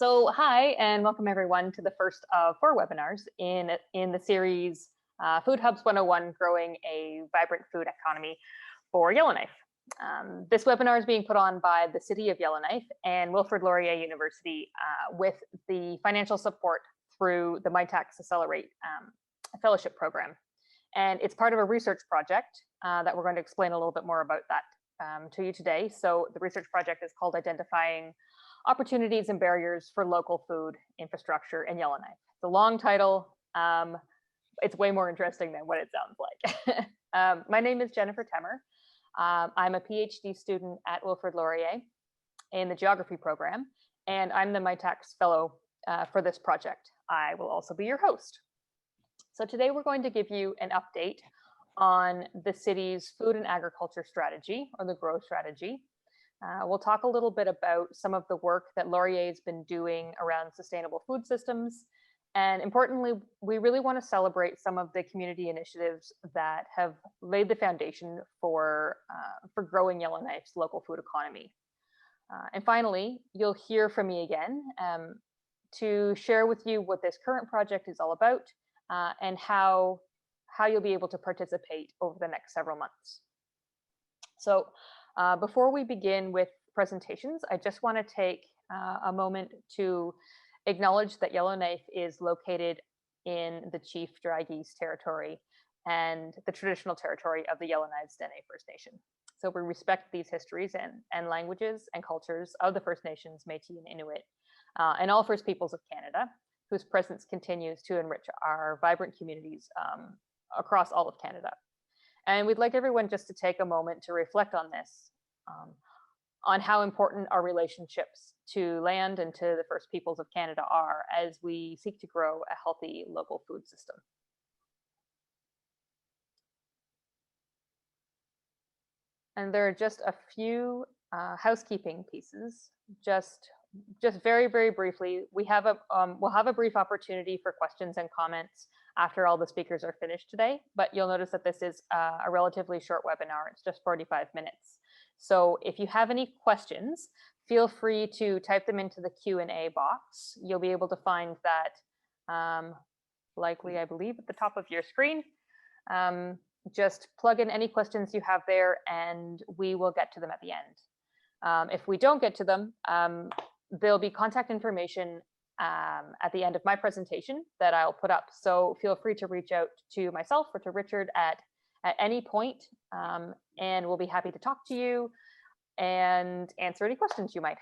So hi, and welcome everyone to the first of 4 webinars in the series Food Hubs 101, Growing a Vibrant Food Economy for Yellowknife. This webinar is being put on by the City of Yellowknife and Wilfrid Laurier University with the financial support through the MyTax Accelerate Fellowship Program. And it's part of a research project that we're going to explain a little bit more about that to you today. So the research project is called Identifying Opportunities and Barriers for Local Food Infrastructure in Yellowknife. It's a long title. It's way more interesting than what it sounds like. My name is Jennifer Temmer. I'm a PhD student at Wilfrid Laurier in the geography program, and I'm the MyTax Fellow for this project. I will also be your host. So today we're going to give you an update on the city's food and agriculture strategy, or the GROW strategy. We'll talk a little bit about some of the work that Laurier has been doing around sustainable food systems. And importantly, we really want to celebrate some of the community initiatives that have laid the foundation for growing Yellowknife's local food economy. And finally, you'll hear from me again to share with you what this current project is all about and how you'll be able to participate over the next several months. So before we begin with presentations, I just want to take a moment to acknowledge that Yellowknife is located in the Chief Dry Geese territory and the traditional territory of the Yellowknives Dene First Nation. So we respect these histories and languages and cultures of the First Nations, Métis and Inuit, and all First Peoples of Canada, whose presence continues to enrich our vibrant communities across all of Canada. And we'd like everyone just to take a moment to reflect on this, on how important our relationships to land and to the First Peoples of Canada are as we seek to grow a healthy local food system. And there are just a few housekeeping pieces. Just very, very briefly, we'll have a brief opportunity for questions and comments after all the speakers are finished today, but you'll notice that this is a relatively short webinar. It's just 45 minutes. So if you have any questions, feel free to type them into the Q&A box. You'll be able to find that likely, I believe, at the top of your screen. Just plug in any questions you have there and we will get to them at the end. If we don't get to them, there'll be contact information at the end of my presentation that I'll put up. So feel free to reach out to myself or to Richard at any point, and we'll be happy to talk to you and answer any questions you might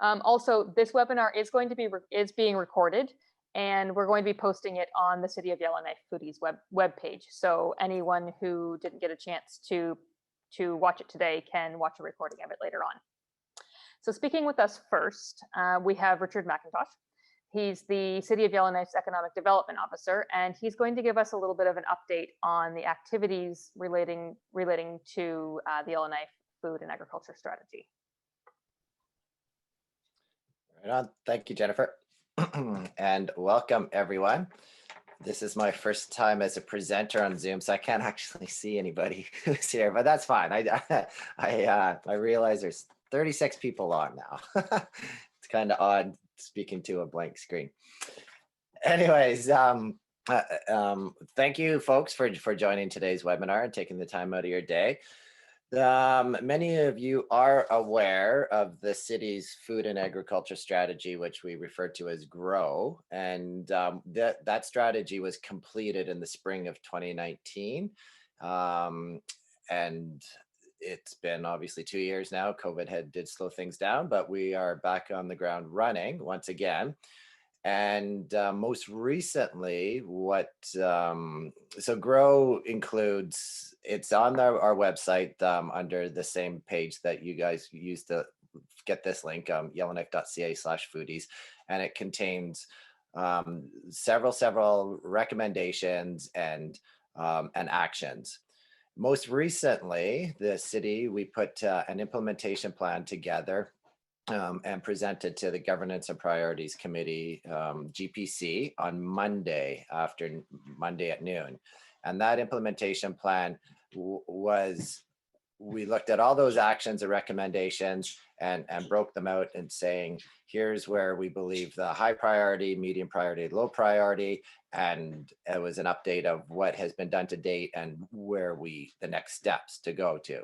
have. Also, this webinar is being recorded, and we're going to be posting it on the City of Yellowknife Foodies webpage. So anyone who didn't get a chance to watch it today can watch a recording of it later on. So speaking with us first, we have Richard McIntosh. He's the City of Yellowknife's Economic Development Officer, and he's going to give us a little bit of an update on the activities relating to the Yellowknife Food and Agriculture Strategy. Right on. Thank you, Jennifer. And welcome, everyone. This is my first time as a presenter on Zoom, so I can't actually see anybody who's here, but that's fine. I realize there's 36 people on now. It's kind of odd speaking to a blank screen. Anyways, thank you folks for joining today's webinar and taking the time out of your day. Many of you are aware of the city's food and agriculture strategy, which we refer to as GROW, and that strategy was completed in the spring of 2019, and it's been obviously 2 years now. COVID did slow things down, but we are back on the ground running once again. And most recently, so GROW includes, it's on our website under the same page that you guys use to get this link, yellowknife.ca/foodies, and it contains several recommendations and actions. Most recently, the city, we put an implementation plan together and presented to the Governance and Priorities Committee, GPC, on Monday at noon. And that implementation plan was we looked at all those actions and recommendations and broke them out and saying, here's where we believe the high priority, medium priority, low priority, and it was an update of what has been done to date and where the next steps to go to.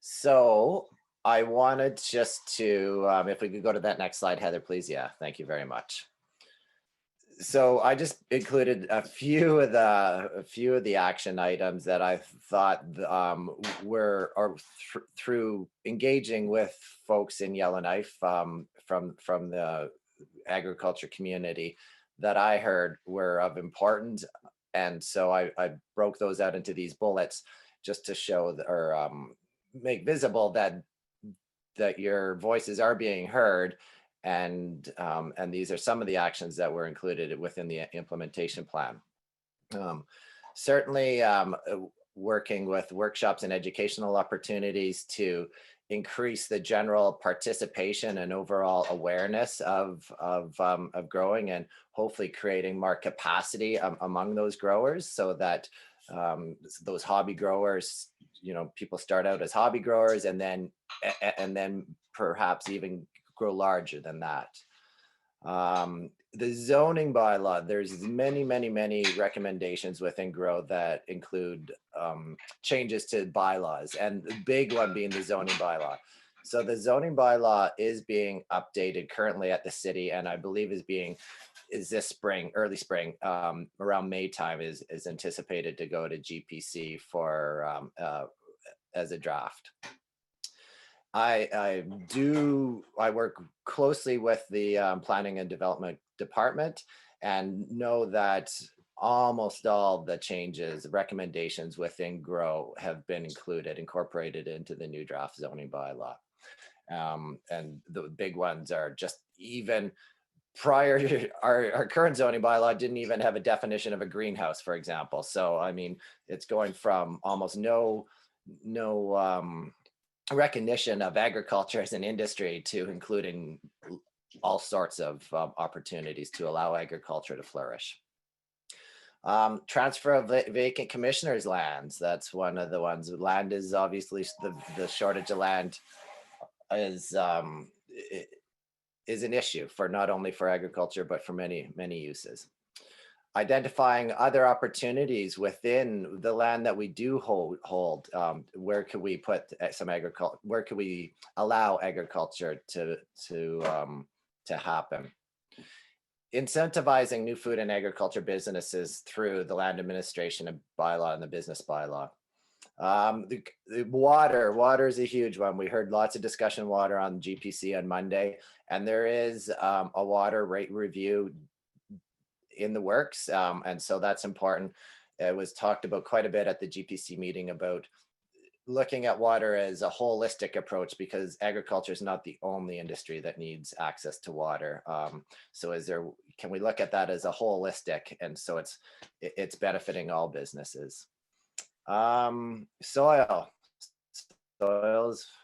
So I wanted just to, if we could go to that next slide, Heather, please. Yeah, thank you very much. So I just included a few of the action items that I thought through engaging with folks in Yellowknife from the agriculture community that I heard were of importance, and so I broke those out into these bullets just to show or make visible that your voices are being heard. And these are some of the actions that were included within the implementation plan. Certainly working with workshops and educational opportunities to increase the general participation and overall awareness of growing, and hopefully creating more capacity among those growers, so that those hobby growers, people start out as hobby growers and then perhaps even grow larger than that. The zoning bylaw, there's many recommendations within Grow that include changes to bylaws, and the big one being the zoning bylaw. So the zoning bylaw is being updated currently at the city, and I believe is this spring, early spring, around May time is anticipated to go to GPC for as a draft. I work closely with the planning and development department, and know that almost all the changes, recommendations within Grow have been incorporated into the new draft zoning bylaw. And the big ones are just even prior to our current zoning bylaw didn't even have a definition of a greenhouse, for example. So, I mean, it's going from almost no recognition of agriculture as an industry to including all sorts of opportunities to allow agriculture to flourish. Transfer of vacant commissioners' lands. That's one of the ones. Land is obviously the shortage of land is an issue for not only for agriculture, but for many uses. Identifying other opportunities within the land that we do hold. Where could we put some agriculture? Where could we allow agriculture to happen? Incentivizing new food and agriculture businesses through the land administration bylaw and the business bylaw. The water is a huge one. We heard lots of discussion water on GPC on Monday, and there is a water rate review in the works, and so that's important. It was talked about quite a bit at the GPC meeting about looking at water as a holistic approach, because agriculture is not the only industry that needs access to water. So can we look at that as a holistic, and so it's benefiting all businesses. Soils,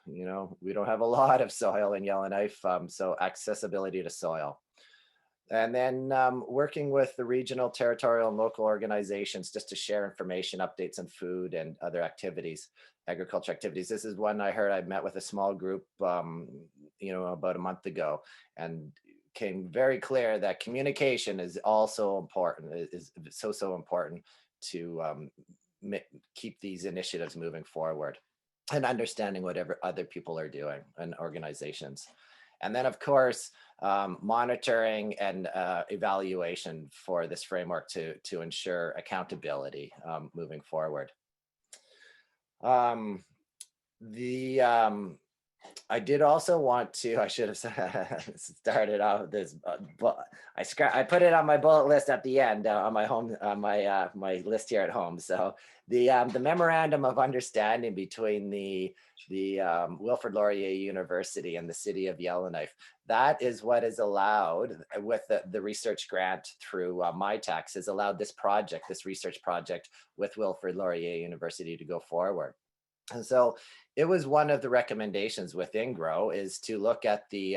we don't have a lot of soil in Yellowknife, so accessibility to soil. And then working with the regional, territorial, and local organizations just to share information, updates on food and other activities, agriculture activities. This is one I heard. I met with a small group, about a month ago, and came very clear that communication is also important, is so important to keep these initiatives moving forward, and understanding whatever other people are doing and organizations. And then, of course, monitoring and evaluation for this framework to ensure accountability moving forward. I did also want to, I should have started off with this, but I put it on my bullet list at the end on my list here at home. So the memorandum of understanding between the Wilfrid Laurier University and the city of Yellowknife, that is what is allowed with the research grant through MyTax, has allowed this research project with Wilfrid Laurier University to go forward. And so it was one of the recommendations within GROW is to look at the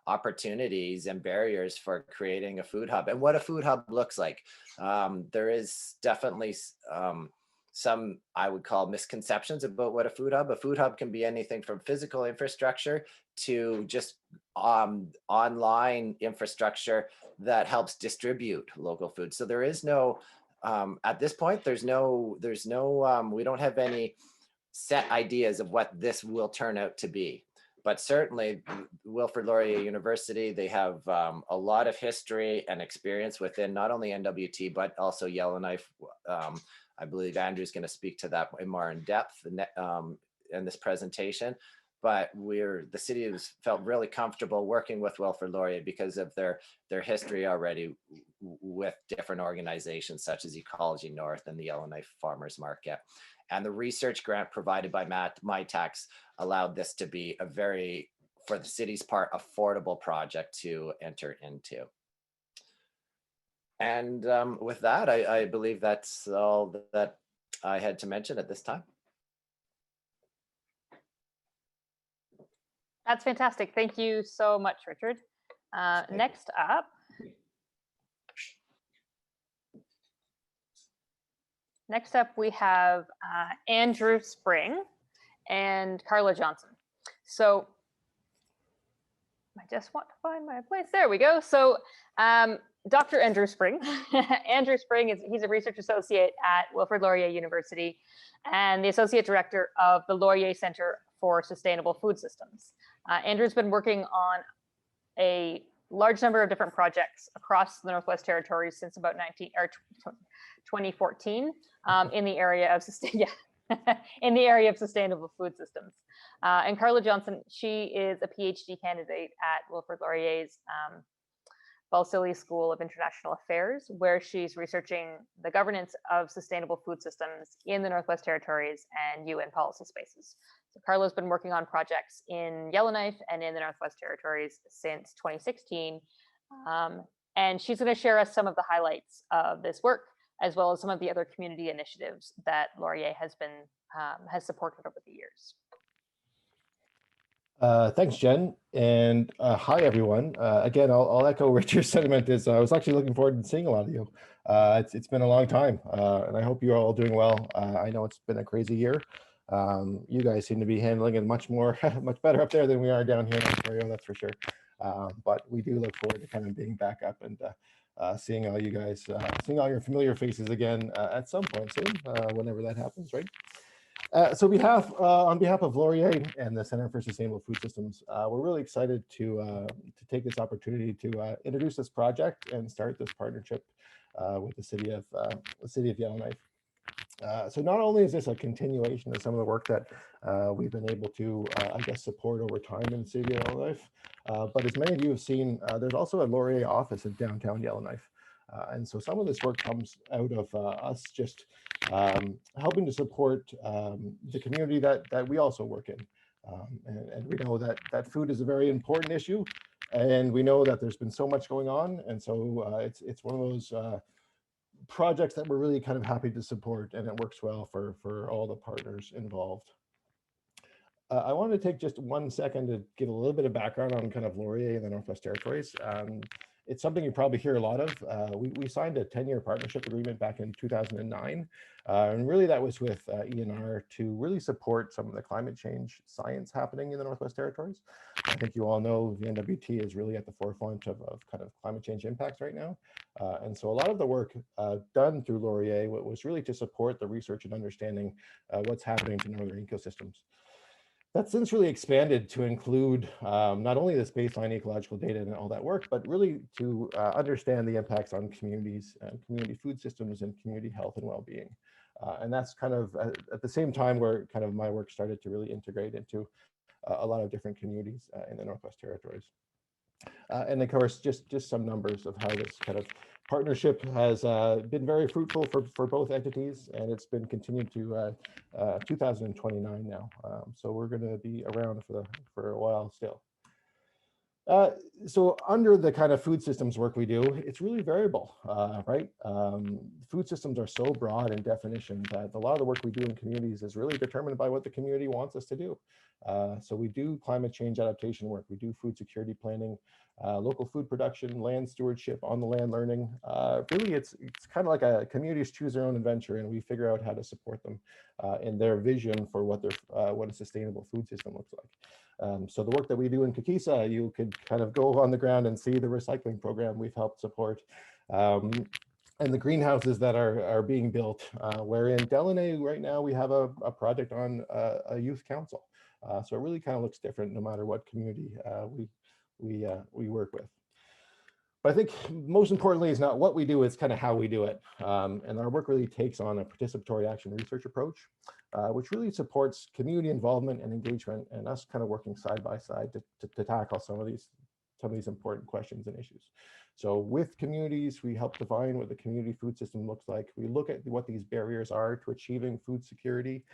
opportunities and barriers for creating a food hub and what a food hub looks like. There is definitely some I would call misconceptions about what a food hub. A food hub can be anything from physical infrastructure to just online infrastructure that helps distribute local food. So there is no, at this point, there's no, we don't have any set ideas of what this will turn out to be. But certainly Wilfrid Laurier University, they have a lot of history and experience within not only NWT, but also Yellowknife. I believe Andrew's going to speak to that more in depth in this presentation. But the city has felt really comfortable working with Wilfrid Laurier because of their history already with different organizations such as Ecology North and the Yellowknife Farmers Market. And the research grant provided by MyTax allowed this to be a very, for the city's part, affordable project to enter into. And with that, I believe that's all that I had to mention at this time. That's fantastic. Thank you so much, Richard. Next up, we have Andrew Spring and Carla Johnson. So I just want to find my place. There we go. So Dr. Andrew Spring. Andrew Spring he's a research associate at Wilfrid Laurier University and the associate director of the Laurier Center for Sustainable Food Systems. Andrew's been working on a large number of different projects across the Northwest Territories since about 2014 in the area of sustainable food systems. And Carla Johnson, she is a PhD candidate at Wilfrid Laurier's Balsillie School of International Affairs, where she's researching the governance of sustainable food systems in the Northwest Territories and UN policy spaces. So Carla's been working on projects in Yellowknife and in the Northwest Territories since 2016. And she's going to share us some of the highlights of this work, as well as some of the other community initiatives that Laurier has supported over the years. Thanks, Jen, and hi, everyone. Again, I'll echo Richard's sentiment. I was actually looking forward to seeing a lot of you. It's been a long time, and I hope you're all doing well. I know it's been a crazy year. You guys seem to be handling it much better up there than we are down here in Ontario, that's for sure. But we do look forward to kind of being back up and seeing all you guys, seeing all your familiar faces again at some point soon, whenever that happens, right? So on behalf of Laurier and the Center for Sustainable Food Systems, we're really excited to take this opportunity to introduce this project and start this partnership with the city of Yellowknife. So not only is this a continuation of some of the work that we've been able to, I guess, support over time in the city of Yellowknife, but as many of you have seen, there's also a Laurier office in downtown Yellowknife. And so some of this work comes out of us just helping to support the community that we also work in. And we know that food is a very important issue, and we know that there's been so much going on. And so it's one of those projects that we're really kind of happy to support, and it works well for all the partners involved. I wanted to take just 1 second to give a little bit of background on kind of Laurier and the Northwest Territories. It's something you probably hear a lot of. We signed a 10-year partnership agreement back in 2009. And really that was with ENR to really support some of the climate change science happening in the Northwest Territories. I think you all know the NWT is really at the forefront of kind of climate change impacts right now. And so a lot of the work done through Laurier was really to support the research and understanding what's happening to northern ecosystems. That's since really expanded to include not only this baseline ecological data and all that work, but really to understand the impacts on communities and community food systems and community health and well-being. And that's kind of at the same time where kind of my work started to really integrate into a lot of different communities in the Northwest Territories. And of course, just some numbers of how this kind of partnership has been very fruitful for both entities, and it's been continued to 2029 now. So we're going to be around for a while still. So under the kind of food systems work we do, it's really variable, right? Food systems are so broad in definition that a lot of the work we do in communities is really determined by what the community wants us to do. So we do climate change adaptation work, we do food security planning, local food production, land stewardship, on the land learning. Really, it's kind of like a communities choose their own adventure, and we figure out how to support them in their vision for what a sustainable food system looks like. So the work that we do in Kakisa, you could kind of go on the ground and see the recycling program we've helped support. And the greenhouses that are being built, where in Delaney right now we have a project on a youth council. So it really kind of looks different no matter what community we work with. But I think most importantly is not what we do, it's kind of how we do it. And our work really takes on a participatory action research approach, which really supports community involvement and engagement, and us kind of working side by side to tackle some of these important questions and issues. So with communities, we help define what the community food system looks like. We look at what these barriers are to achieving food security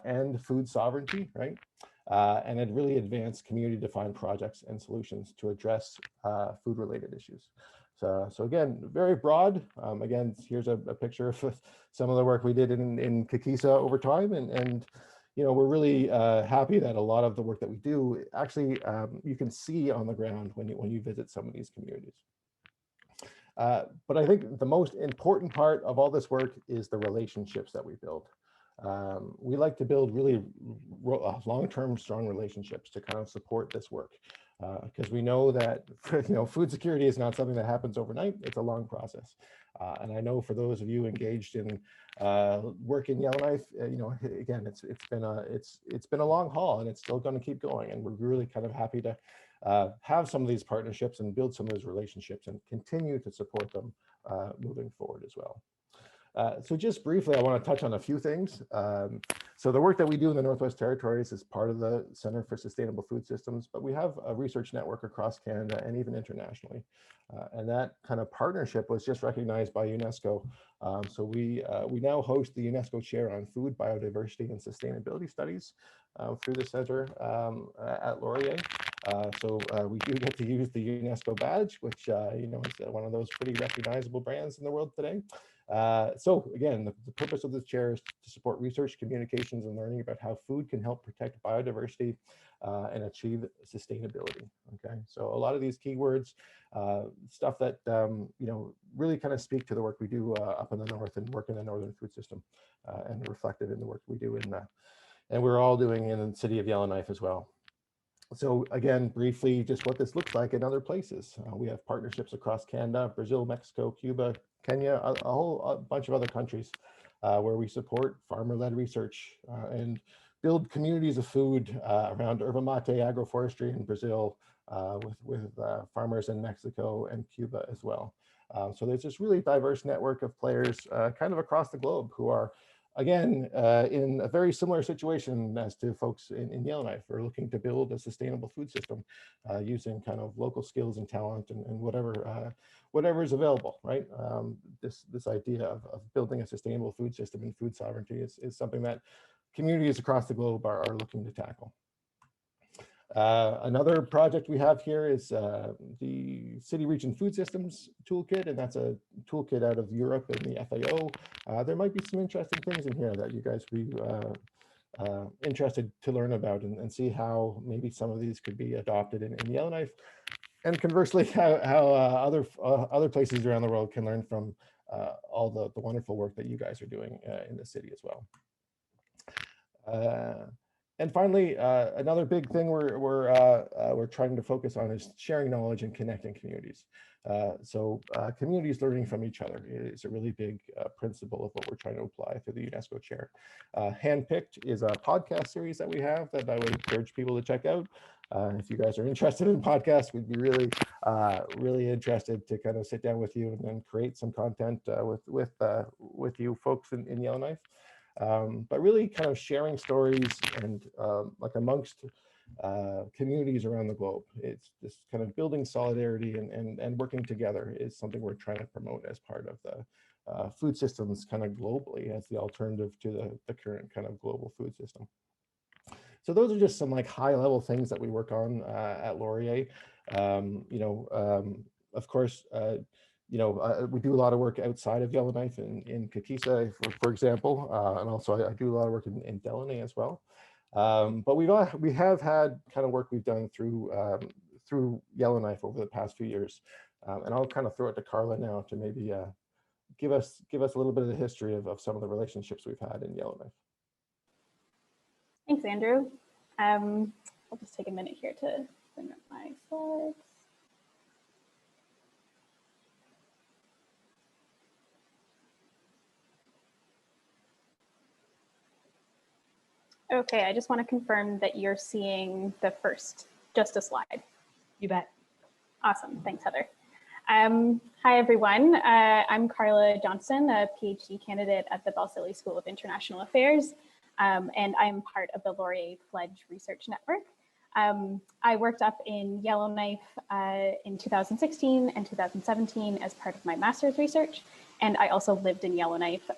and food sovereignty, right? And it really advanced community-defined projects and solutions to address food-related issues. So again, very broad. Again, here's a picture of some of the work we did in Kakisa over time, and you know, we're really happy that a lot of the work that we do actually you can see on the ground when you visit some of these communities. But I think the most important part of all this work is the relationships that we build. We like to build really long-term strong relationships to kind of support this work, because we know that food security is not something that happens overnight. It's a long process, and I know for those of you engaged in work in Yellowknife, again, it's been a long haul, and it's still going to keep going, and we're really kind of happy to have some of these partnerships and build some of those relationships and continue to support them moving forward as well. So just briefly, I want to touch on a few things. So the work that we do in the Northwest Territories is part of the Center for Sustainable Food Systems, but we have a research network across Canada and even internationally. And that kind of partnership was just recognized by UNESCO. So we now host the UNESCO Chair on Food, Biodiversity, and Sustainability Studies through the center at Laurier. So we do get to use the UNESCO badge, which is one of those pretty recognizable brands in the world today. So again, the purpose of this chair is to support research, communications, and learning about how food can help protect biodiversity and achieve sustainability. Okay, so a lot of these keywords, stuff that really kind of speak to the work we do up in the north and work in the northern food system, and reflected in the work we do and we're all doing in the city of Yellowknife as well. So again, briefly, just what this looks like in other places. We have partnerships across Canada, Brazil, Mexico, Cuba, Kenya, a whole bunch of other countries where we support farmer-led research and build communities of food around yerba mate agroforestry in Brazil with farmers in Mexico and Cuba as well. So there's this really diverse network of players kind of across the globe who are, again, in a very similar situation as to folks in Yellowknife. We're looking to build a sustainable food system using kind of local skills and talent and whatever is available, right? This idea of building a sustainable food system and food sovereignty is something that communities across the globe are looking to tackle. Another project we have here is the City Region Food Systems Toolkit, and that's a toolkit out of Europe and the FAO. There might be some interesting things in here that you guys would be interested to learn about and see how maybe some of these could be adopted in Yellowknife, and conversely, how other places around the world can learn from all the wonderful work that you guys are doing in the city as well. And finally, another big thing we're trying to focus on is sharing knowledge and connecting communities. So communities learning from each other is a really big principle of what we're trying to apply through the UNESCO chair. Handpicked is a podcast series that we have that I would encourage people to check out. If you guys are interested in podcasts, we'd be really interested to kind of sit down with you and create some content with you folks in Yellowknife. But really kind of sharing stories and like amongst communities around the globe. It's just kind of building solidarity and working together is something we're trying to promote as part of the food systems kind of globally as the alternative to the current kind of global food system. So those are just some like high level things that we work on at Laurier. Of course, we do a lot of work outside of Yellowknife in Kakisa, for example, and also I do a lot of work in Delaney as well. But we have had kind of work we've done through Yellowknife over the past few years, and I'll kind of throw it to Carla now to maybe give us a little bit of the history of some of the relationships we've had in Yellowknife. Thanks, Andrew. I'll just take a minute here to bring up my slides. Okay, I just want to confirm that you're seeing just a slide. You bet. Awesome, thanks, Heather. Hi, everyone. I'm Carla Johnson, a PhD candidate at the Balsillie School of International Affairs, and I'm part of the Laurier Pledge Research Network. I worked up in Yellowknife in 2016 and 2017 as part of my master's research, and I also lived in Yellowknife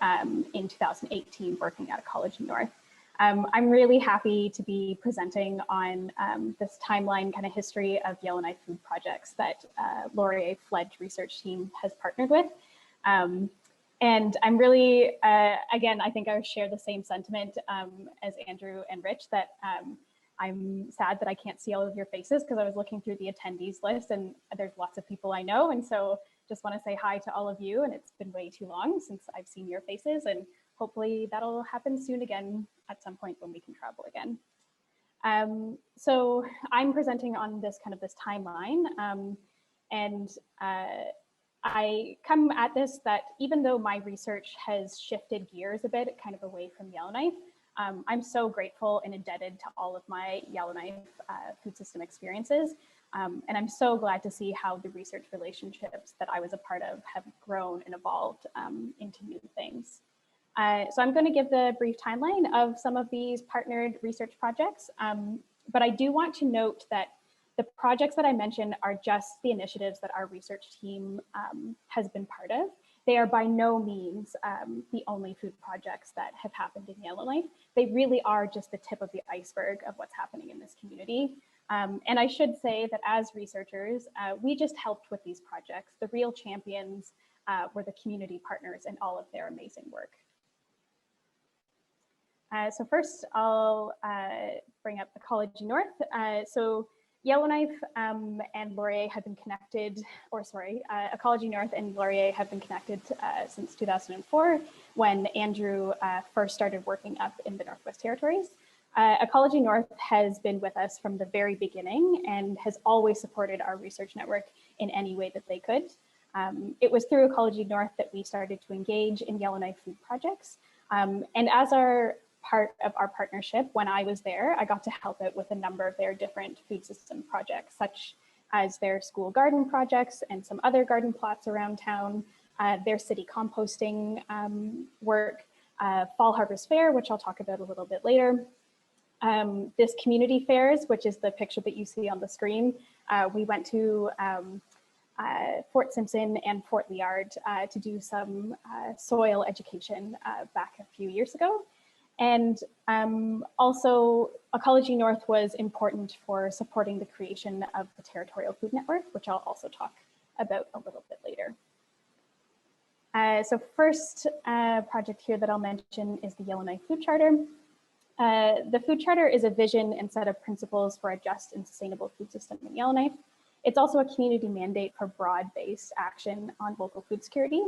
in 2018 working at Ecology North. I'm really happy to be presenting on this timeline kind of history of Yellowknife food projects that Laurier Pledge research team has partnered with. And I'm really, again, I think I share the same sentiment as Andrew and Rich, that I'm sad that I can't see all of your faces because I was looking through the attendees list and there's lots of people I know. And so just want to say hi to all of you. And it's been way too long since I've seen your faces, and hopefully that'll happen soon again at some point when we can travel again. So I'm presenting on this timeline, and I come at this that even though my research has shifted gears a bit, kind of away from Yellowknife, I'm so grateful and indebted to all of my Yellowknife food system experiences. And I'm so glad to see how the research relationships that I was a part of have grown and evolved into new things. So I'm going to give the brief timeline of some of these partnered research projects, but I do want to note that the projects that I mentioned are just the initiatives that our research team has been part of. They are by no means the only food projects that have happened in Yellowknife. They really are just the tip of the iceberg of what's happening in this community. And I should say that as researchers, we just helped with these projects. The real champions were the community partners and all of their amazing work. So first, I'll bring up Ecology North. So Yellowknife and Laurier have been connected, Ecology North and Laurier have been connected since 2004, when Andrew first started working up in the Northwest Territories. Ecology North has been with us from the very beginning and has always supported our research network in any way that they could. It was through Ecology North that we started to engage in Yellowknife food projects. And as part of our partnership, when I was there, I got to help out with a number of their different food system projects, such as their school garden projects and some other garden plots around town, their city composting work, Fall Harvest Fair, which I'll talk about a little bit later. This community fairs, which is the picture that you see on the screen. We went to Fort Simpson and Fort Liard to do some soil education back a few years ago. And also Ecology North was important for supporting the creation of the Territorial Food Network, which I'll also talk about a little bit later. So first project here that I'll mention is the Yellowknife Food Charter. The Food Charter is a vision and set of principles for a just and sustainable food system in Yellowknife. It's also a community mandate for broad-based action on local food security.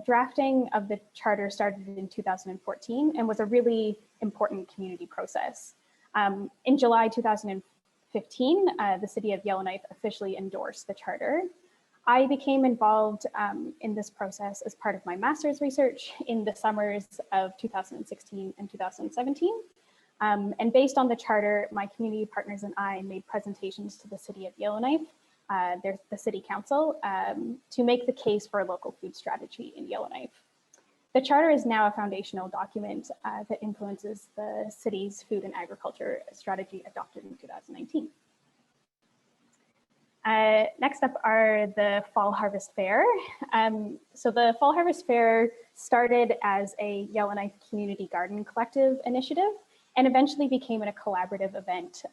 Drafting of the charter started in 2014 and was a really important community process. In July 2015, the city of Yellowknife officially endorsed the charter. I became involved in this process as part of my master's research in the summers of 2016 and 2017. And based on the charter, my community partners and I made presentations to the city of Yellowknife, the city council, to make the case for a local food strategy in Yellowknife. The charter is now a foundational document that influences the city's food and agriculture strategy adopted in 2019. Next up are the Fall Harvest Fair. So the Fall Harvest Fair started as a Yellowknife Community Garden Collective initiative and eventually became a collaborative event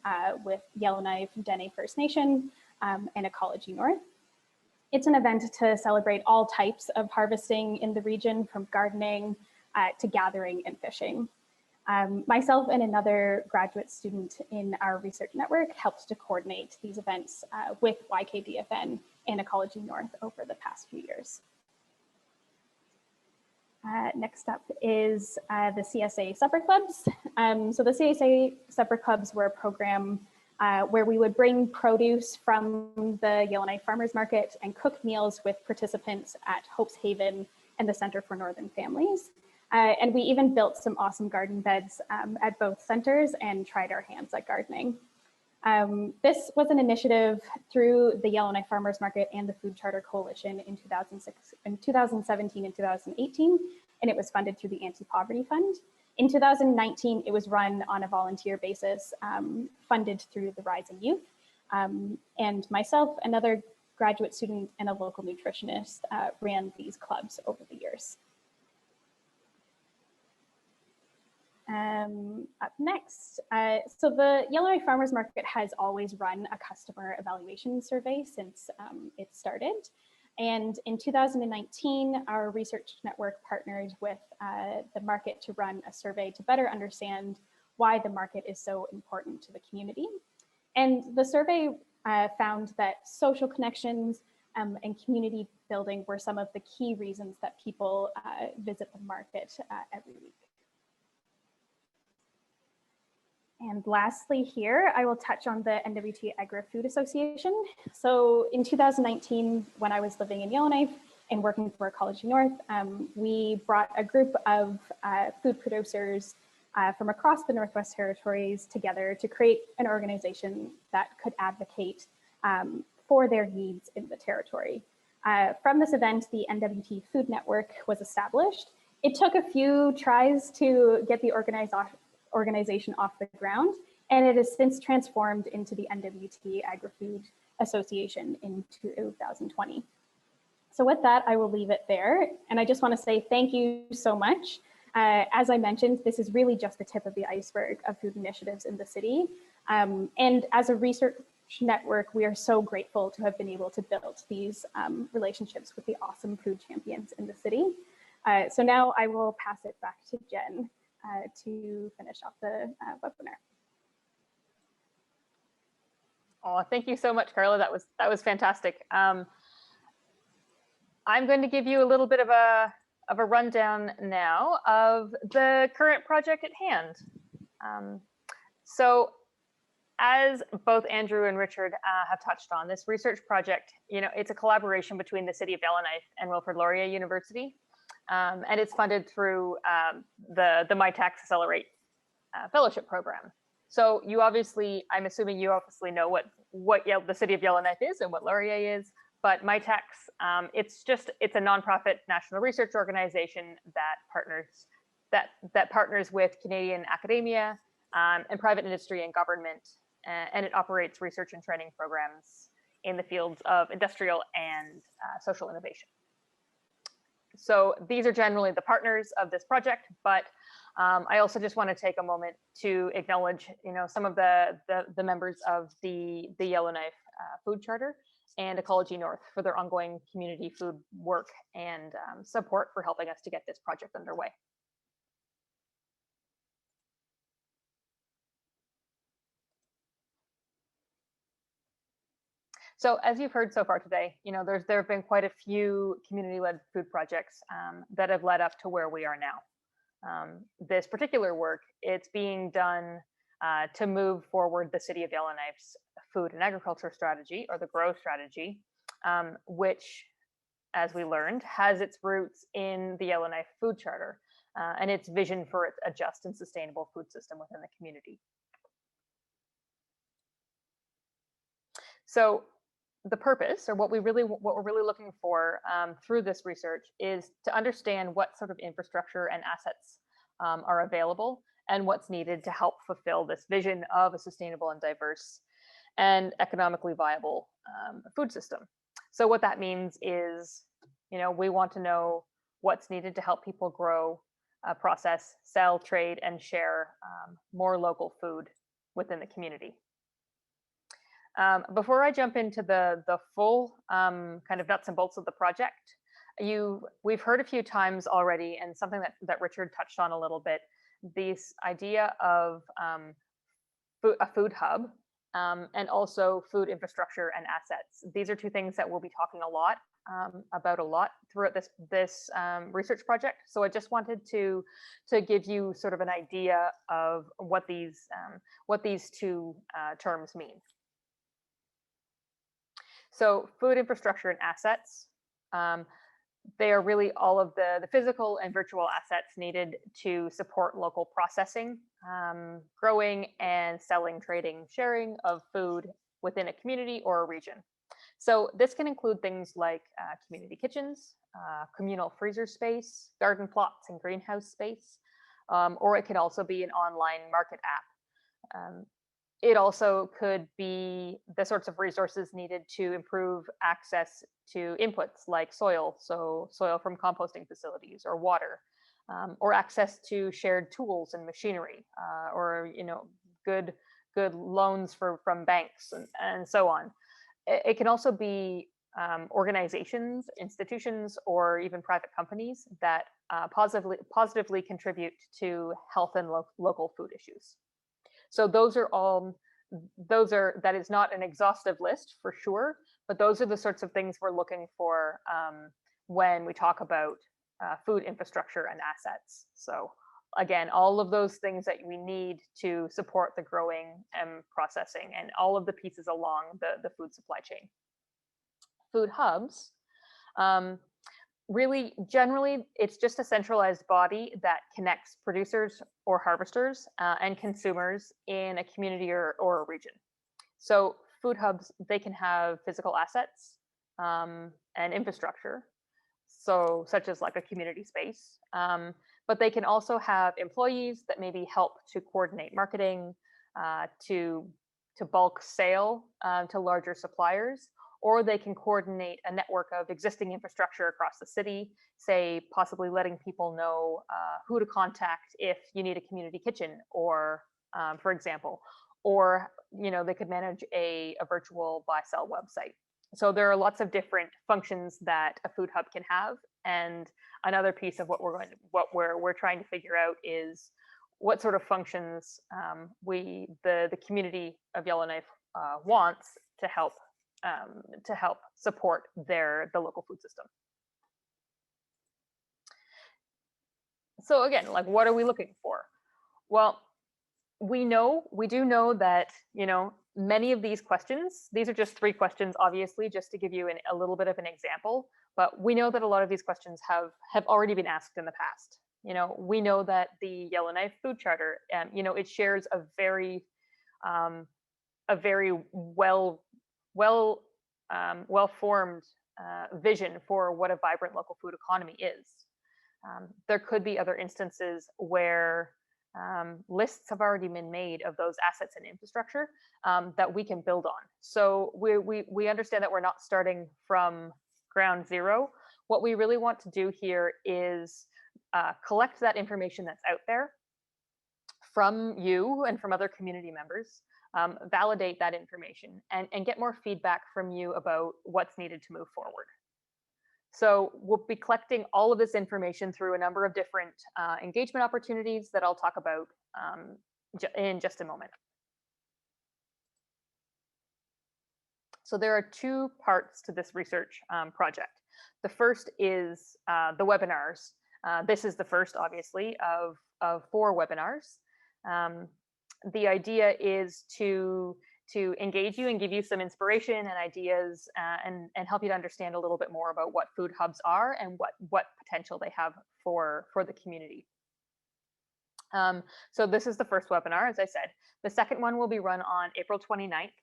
with Yellowknife Dene First Nation, and Ecology North. It's an event to celebrate all types of harvesting in the region, from gardening to gathering and fishing. Myself and another graduate student in our research network helped to coordinate these events with YKDFN and Ecology North over the past few years. Next up is the CSA Supper Clubs. So the CSA Supper Clubs were a program where we would bring produce from the Yellowknife Farmers Market and cook meals with participants at Hope's Haven and the Center for Northern Families. And we even built some awesome garden beds at both centers and tried our hands at gardening. This was an initiative through the Yellowknife Farmers Market and the Food Charter Coalition in 2017 and 2018, and it was funded through the Anti-Poverty Fund. In 2019, it was run on a volunteer basis, funded through the Rising Youth. And myself, another graduate student, and a local nutritionist ran these clubs over the years. Up next, so the Yellowknife Farmers Market has always run a customer evaluation survey since it started. And in 2019, our research network partnered with the market to run a survey to better understand why the market is so important to the community. And the survey found that social connections and community building were some of the key reasons that people visit the market every week. And lastly here, I will touch on the NWT AgriFood Association. So in 2019, when I was living in Yellowknife and working for Ecology North, we brought a group of food producers from across the Northwest Territories together to create an organization that could advocate for their needs in the territory. From this event, the NWT Food Network was established. It took a few tries to get the organization off the ground, and it has since transformed into the NWT AgriFood Association in 2020. So with that, I will leave it there. And I just want to say thank you so much. As I mentioned, this is really just the tip of the iceberg of food initiatives in the city. And as a research network, we are so grateful to have been able to build these relationships with the awesome food champions in the city. So now I will pass it back to Jen to finish off the webinar. Oh, thank you so much, Carla. That was fantastic. I'm going to give you a little bit of a rundown now of the current project at hand. So as both Andrew and Richard have touched on, this research project, it's a collaboration between the City of Yellowknife and Wilfrid Laurier University. And it's funded through the MyTax Accelerate fellowship program. So you obviously, I'm assuming you obviously know what the City of Yellowknife is and what Laurier is, but MyTax, it's a nonprofit national research organization that partners with Canadian academia and private industry and government, and it operates research and training programs in the fields of industrial and social innovation. So these are generally the partners of this project, but I also just want to take a moment to acknowledge, some of the members of the Yellowknife Food Charter and Ecology North for their ongoing community food work and support for helping us to get this project underway. So as you've heard so far today, there have been quite a few community-led food projects that have led up to where we are now. This particular work, it's being done to move forward the City of Yellowknife's food and agriculture strategy, or the GROW strategy, which, as we learned, has its roots in the Yellowknife Food Charter and its vision for a just and sustainable food system within the community. So the purpose, or what we're really looking for through this research, is to understand what sort of infrastructure and assets are available and what's needed to help fulfill this vision of a sustainable and diverse and economically viable food system. So what that means is, we want to know what's needed to help people grow, process, sell, trade, and share more local food within the community. Before I jump into the full kind of nuts and bolts of the project, we've heard a few times already, and something that Richard touched on a little bit, this idea of a food hub, and also food infrastructure and assets. These are two things that we'll be talking about a lot throughout this research project. So I just wanted to give you sort of an idea of what these two terms mean. So food infrastructure and assets, they are really all of the physical and virtual assets needed to support local processing, growing and selling, trading, sharing of food within a community or a region. So this can include things like community kitchens, communal freezer space, garden plots and greenhouse space, or it can also be an online market app. It also could be the sorts of resources needed to improve access to inputs like soil, so soil from composting facilities, or water, or access to shared tools and machinery, or good loans from banks and so on. It can also be organizations, institutions, or even private companies that positively contribute to health and local food issues. So that is not an exhaustive list for sure, but those are the sorts of things we're looking for when we talk about food infrastructure and assets. So again, all of those things that we need to support the growing and processing and all of the pieces along the food supply chain. Food hubs, really, generally, it's just a centralized body that connects producers or harvesters and consumers in a community or a region. So food hubs, they can have physical assets and infrastructure, so such as like a community space, but they can also have employees that maybe help to coordinate marketing, to bulk sale to larger suppliers, or they can coordinate a network of existing infrastructure across the city, say possibly letting people know who to contact if you need a community kitchen, or for example, or they could manage a virtual buy-sell website. So there are lots of different functions that a food hub can have, and another piece of what we're trying to figure out is what sort of functions the community of Yellowknife wants to help support the local food system. So again, like, what are we looking for? Well, we do know that many of these questions, these are just 3 questions, obviously, just to give you a little bit of an example, but we know that a lot of these questions have already been asked in the past. We know that the Yellowknife Food Charter, it shares a very well-formed vision for what a vibrant local food economy is. There could be other instances where lists have already been made of those assets and infrastructure that we can build on. So we understand that we're not starting from ground zero. What we really want to do here is collect that information that's out there from you and from other community members, validate that information, and get more feedback from you about what's needed to move forward. So we'll be collecting all of this information through a number of different engagement opportunities that I'll talk about in just a moment. So there are 2 parts to this research project. The first is the webinars. This is the first, obviously, of 4 webinars. The idea is to engage you and give you some inspiration and ideas and help you to understand a little bit more about what food hubs are and what potential they have for the community. So this is the first webinar, as I said. The second one will be run on April 29th.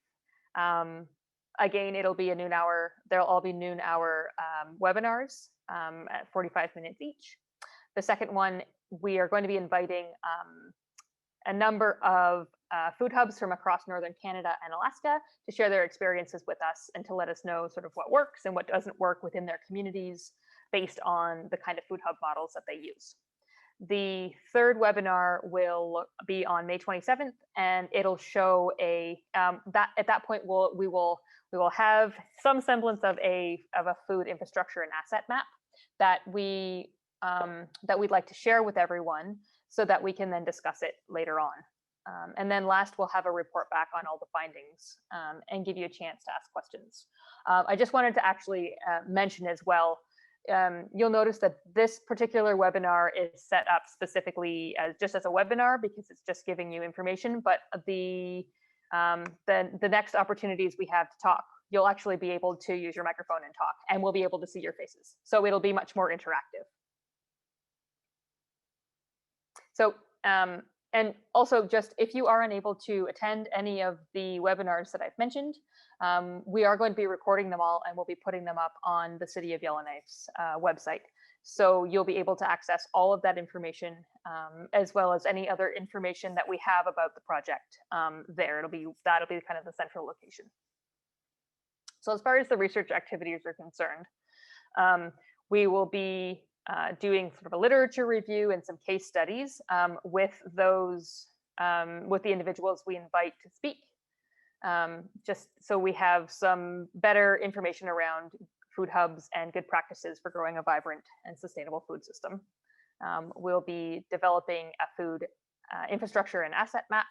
Again, it'll be a noon hour. They'll all be noon hour webinars at 45 minutes each. The second one, we are going to be inviting a number of food hubs from across Northern Canada and Alaska to share their experiences with us and to let us know sort of what works and what doesn't work within their communities based on the kind of food hub models that they use. The third webinar will be on May 27th, and it'll show that at that point we will have some semblance of a food infrastructure and asset map that we'd like to share with everyone, so that we can then discuss it later on. And then last, we'll have a report back on all the findings and give you a chance to ask questions. I just wanted to actually mention as well, you'll notice that this particular webinar is set up specifically just as a webinar because it's just giving you information, but the next opportunities we have to talk, you'll actually be able to use your microphone and talk, and we'll be able to see your faces. So it'll be much more interactive. So, and also just if you are unable to attend any of the webinars that I've mentioned, we are going to be recording them all, and we'll be putting them up on the City of Yellowknife's website. So you'll be able to access all of that information, as well as any other information that we have about the project there. That'll be kind of the central location. So as far as the research activities are concerned, we will be doing sort of a literature review and some case studies with the individuals we invite to speak, just so we have some better information around food hubs and good practices for growing a vibrant and sustainable food system. We'll be developing a food infrastructure and asset map,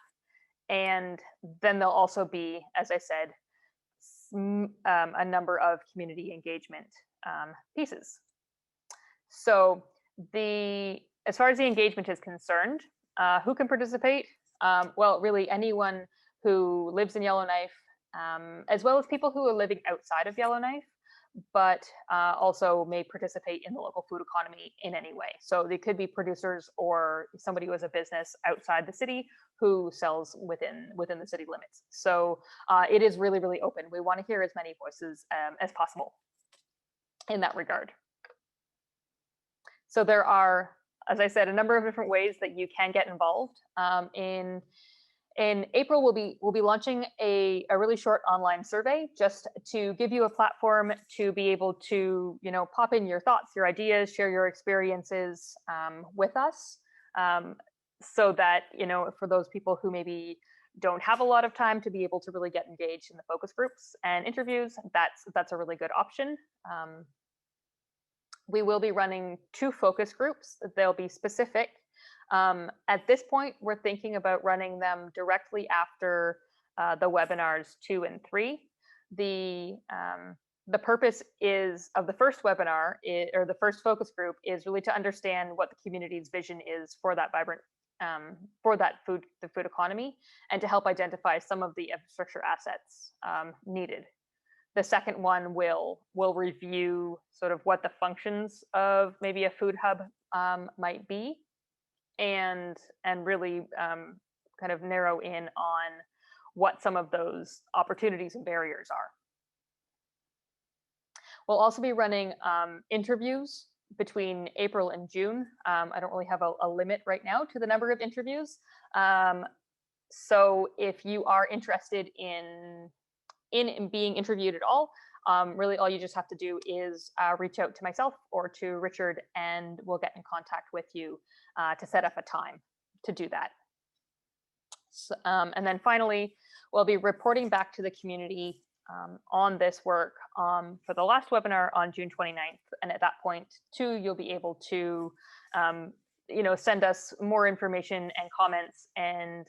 and then there'll also be, as I said, a number of community engagement pieces. So as far as the engagement is concerned, who can participate? Well, really anyone who lives in Yellowknife, as well as people who are living outside of Yellowknife, but also may participate in the local food economy in any way. So they could be producers or somebody who has a business outside the city who sells within the city limits. So it is really, really open. We want to hear as many voices as possible in that regard. So there are, as I said, a number of different ways that you can get involved. In April, we'll be launching a really short online survey just to give you a platform to be able to, pop in your thoughts, your ideas, share your experiences with us, so that, for those people who maybe don't have a lot of time to be able to really get engaged in the focus groups and interviews, that's a really good option. We will be running 2 focus groups. They'll be specific. At this point, we're thinking about running them directly after the webinars 2 and 3. The purpose of the first webinar or the first focus group is really to understand what the community's vision is for that vibrant, the food economy, and to help identify some of the infrastructure assets needed. The second one will review sort of what the functions of maybe a food hub might be, and really kind of narrow in on what some of those opportunities and barriers are. We'll also be running interviews between April and June. I don't really have a limit right now to the number of interviews. So if you are interested in being interviewed at all, really all you just have to do is reach out to myself or to Richard, and we'll get in contact with you to set up a time to do that. So, and then finally, we'll be reporting back to the community on this work for the last webinar on June 29th. And at that point too, you'll be able to send us more information and comments and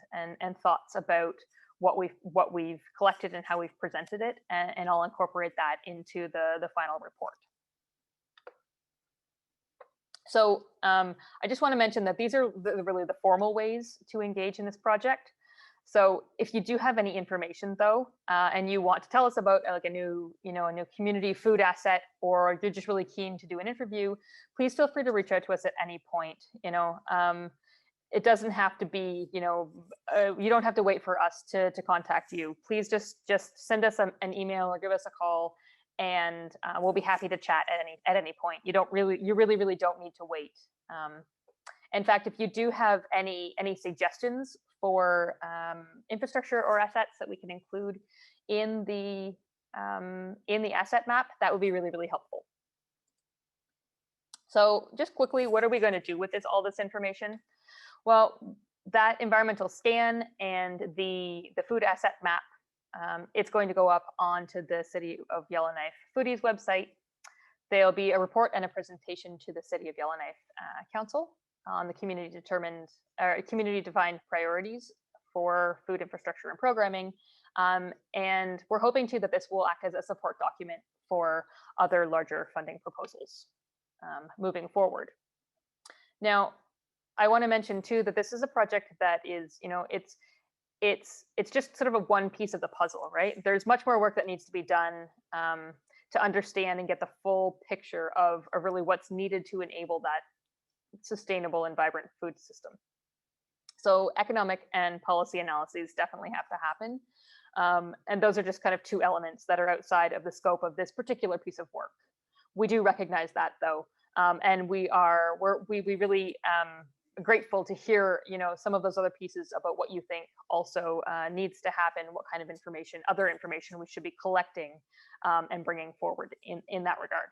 thoughts about what we've collected and how we've presented it, and I'll incorporate that into the final report. So I just want to mention that these are really the formal ways to engage in this project. So if you do have any information though, and you want to tell us about like a new community food asset, or you're just really keen to do an interview, please feel free to reach out to us at any point. It doesn't have to be, you don't have to wait for us to contact you. Please just send us an email or give us a call, and we'll be happy to chat at any point. You really don't need to wait. In fact, if you do have any suggestions for infrastructure or assets that we can include in the asset map, that would be really, really helpful. So just quickly, what are we going to do with all this information? Well, that environmental scan and the food asset map, it's going to go up onto the City of Yellowknife Foodies website. There'll be a report and a presentation to the City of Yellowknife Council on the community-defined priorities for food infrastructure and programming. And we're hoping too that this will act as a support document for other larger funding proposals moving forward. Now, I want to mention too that this is a project that is, it's just sort of a one piece of the puzzle, right? There's much more work that needs to be done to understand and get the full picture of really what's needed to enable that sustainable and vibrant food system. So economic and policy analyses definitely have to happen. And those are just kind of two elements that are outside of the scope of this particular piece of work. We do recognize that though. And we're really grateful to hear, some of those other pieces about what you think also needs to happen, what kind of other information we should be collecting and bringing forward in that regard.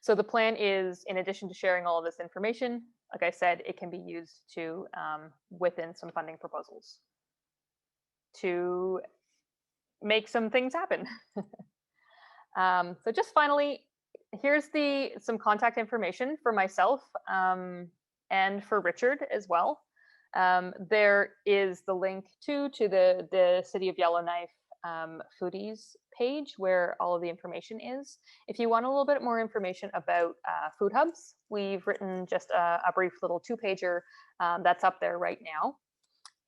So the plan is, in addition to sharing all of this information, like I said, it can be used to within some funding proposals to make some things happen. So just finally, here's some contact information for myself and for Richard as well. There is the link to the City of Yellowknife Foodies page where all of the information is. If you want a little bit more information about food hubs, we've written just a brief little 2-pager that's up there right now.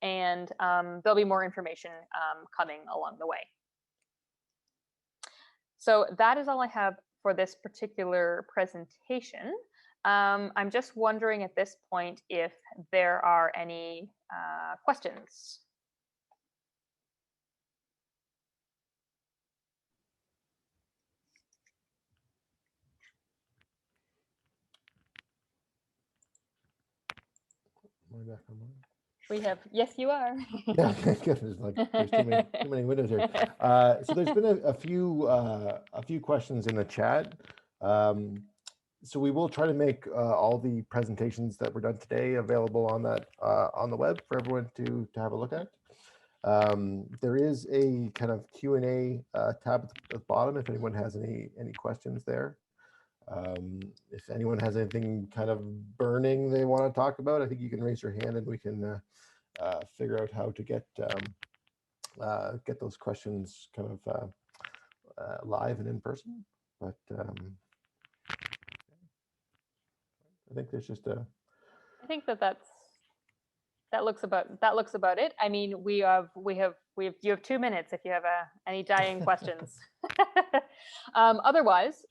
And there'll be more information coming along the way. So that is all I have for this particular presentation. I'm just wondering at this point if there are any questions. We have, yes, you are. Yeah, good. There's too many windows here. So there's been a few questions in the chat. So we will try to make all the presentations that were done today available on on the web for everyone to have a look at. There is a kind of Q&A tab at the bottom if anyone has any questions there. If anyone has anything kind of burning they want to talk about, I think you can raise your hand and we can figure out how to get those questions kind of live and in person. But I think there's just a. I think that looks about it. I mean, you have 2 minutes if you have any dying questions. Otherwise,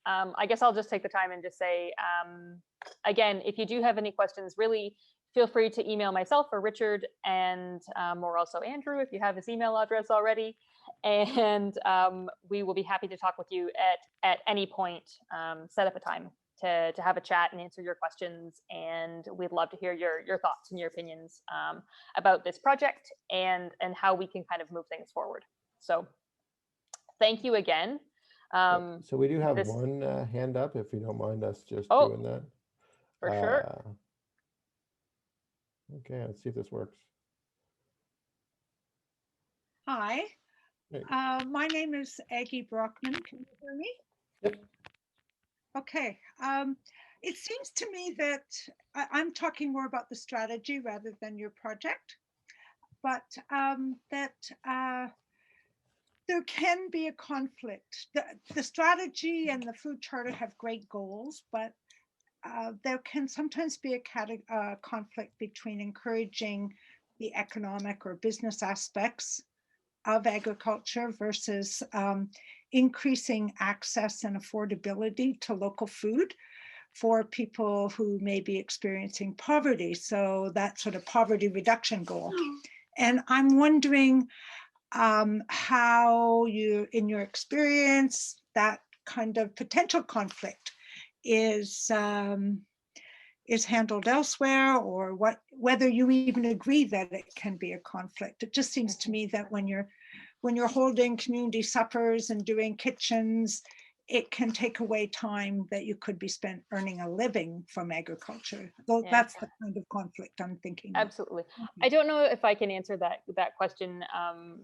I guess I'll just take the time and just say, again, if you do have any questions, really feel free to email myself or Richard, and or also Andrew if you have his email address already. And we will be happy to talk with you at any point, set up a time to have a chat and answer your questions. And we'd love to hear your thoughts and your opinions about this project and how we can kind of move things forward. So thank you again. So we do have one hand up, if you don't mind us just doing that. For sure. Okay, let's see if this works. Hi, my name is Aggie Brockman. Can you hear me? Yep. Okay. It seems to me that I'm talking more about the strategy rather than your project, but there can be a conflict. The strategy and the food charter have great goals, but there can sometimes be a conflict between encouraging the economic or business aspects of agriculture versus increasing access and affordability to local food for people who may be experiencing poverty. So that sort of poverty reduction goal. And I'm wondering how you, in your experience, that kind of potential conflict is handled elsewhere, or whether you even agree that it can be a conflict. It just seems to me that when you're holding community suppers and doing kitchens, it can take away time that you could be spent earning a living from agriculture. Though Yeah. that's the kind of conflict I'm thinking of. Absolutely. I don't know if I can answer that question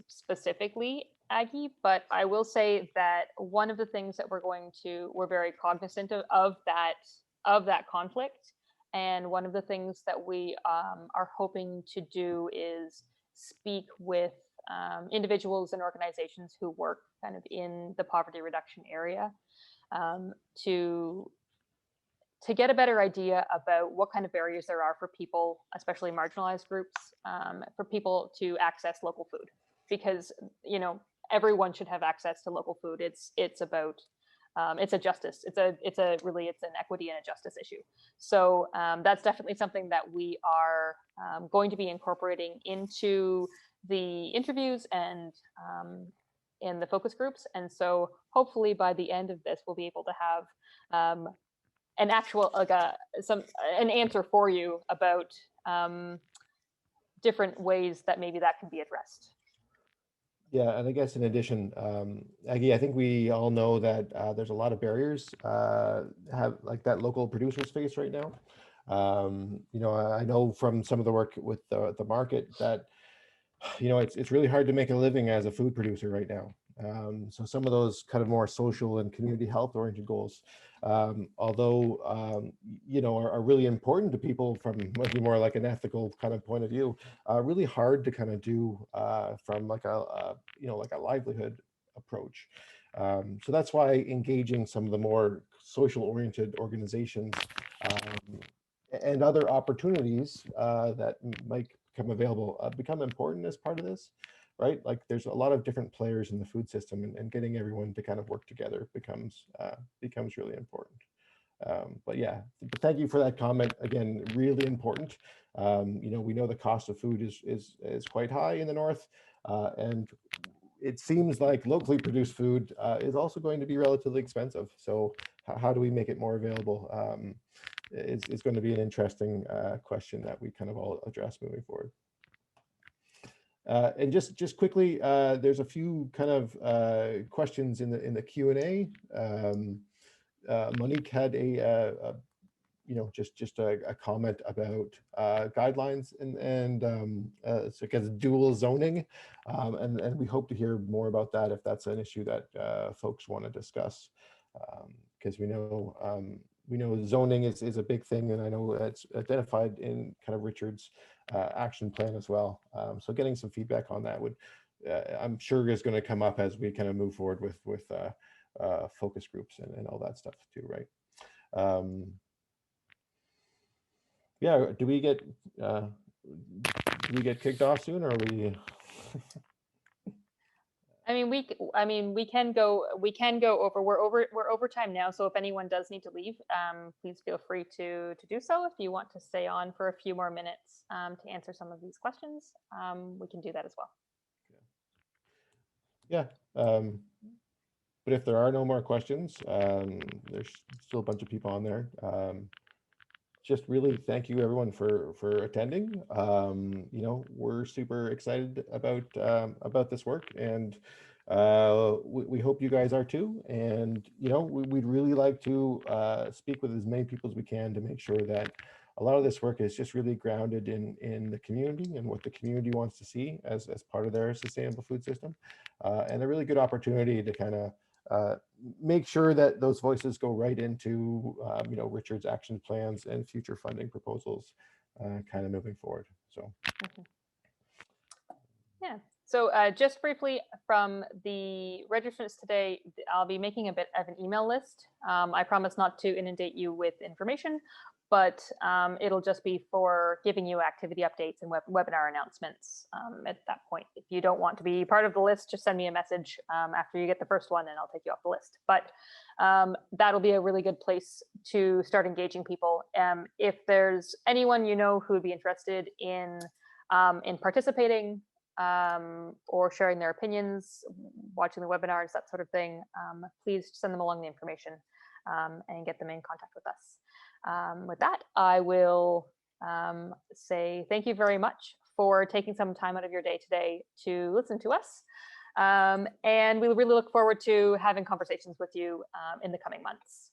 specifically, Aggie, but I will say that one of the things that we're very cognizant of that conflict, and one of the things that we are hoping to do is speak with individuals and organizations who work kind of in the poverty reduction area to get a better idea about what kind of barriers there are for people, especially marginalized groups, for people to access local food, because everyone should have access to local food. It's about it's a justice. It's an equity and a justice issue. So that's definitely something that we are going to be incorporating into the interviews and in the focus groups. And so hopefully by the end of this, we'll be able to have an actual an answer for you about different ways that maybe that can be addressed. Yeah, and I guess in addition, Aggie, I think we all know that there's a lot of barriers that local producers face right now. I know from some of the work with the market that it's really hard to make a living as a food producer right now. So some of those kind of more social and community health oriented goals, although are really important to people from maybe more like an ethical kind of point of view, really hard to kind of do from like a livelihood approach. So that's why engaging some of the more social oriented organizations and other opportunities that might become available become important as part of this. Right, like there's a lot of different players in the food system, and getting everyone to kind of work together becomes really important. But yeah, thank you for that comment. Again, really important. We know the cost of food is quite high in the north, and it seems like locally produced food is also going to be relatively expensive. So how do we make it more available? Is going to be an interesting question that we kind of all address moving forward. And just quickly, there's a few kind of questions in the Q&A. Monique had a comment about guidelines and so against dual zoning, and we hope to hear more about that if that's an issue that folks want to discuss, because we know zoning is a big thing, and I know it's identified in kind of Richard's action plan as well. So getting some feedback on that would, I'm sure, is going to come up as we kind of move forward with focus groups and all that stuff too, right? Yeah, do we get kicked off soon, or are we? we can go over. We're over time now. So if anyone does need to leave, please feel free to do so. If you want to stay on for a few more minutes to answer some of these questions, we can do that as well. Yeah. But if there are no more questions, there's still a bunch of people on there. Just really thank you everyone for attending. We're super excited about this work, and we hope you guys are too. And we'd really like to speak with as many people as we can to make sure that a lot of this work is just really grounded in the community and what the community wants to see as part of their sustainable food system, and a really good opportunity to kind of make sure that those voices go right into Richard's action plans and future funding proposals kind of moving forward. So yeah, so just briefly from the registrants today, I'll be making a bit of an email list. I promise not to inundate you with information, but it'll just be for giving you activity updates and webinar announcements at that point. If you don't want to be part of the list, just send me a message after you get the first one and I'll take you off the list. But that'll be a really good place to start engaging people. If there's anyone who would be interested in participating or sharing their opinions, watching the webinars, that sort of thing, please send them along the information and get them in contact with us. With that, I will say thank you very much for taking some time out of your day today to listen to us. And we really look forward to having conversations with you in the coming months.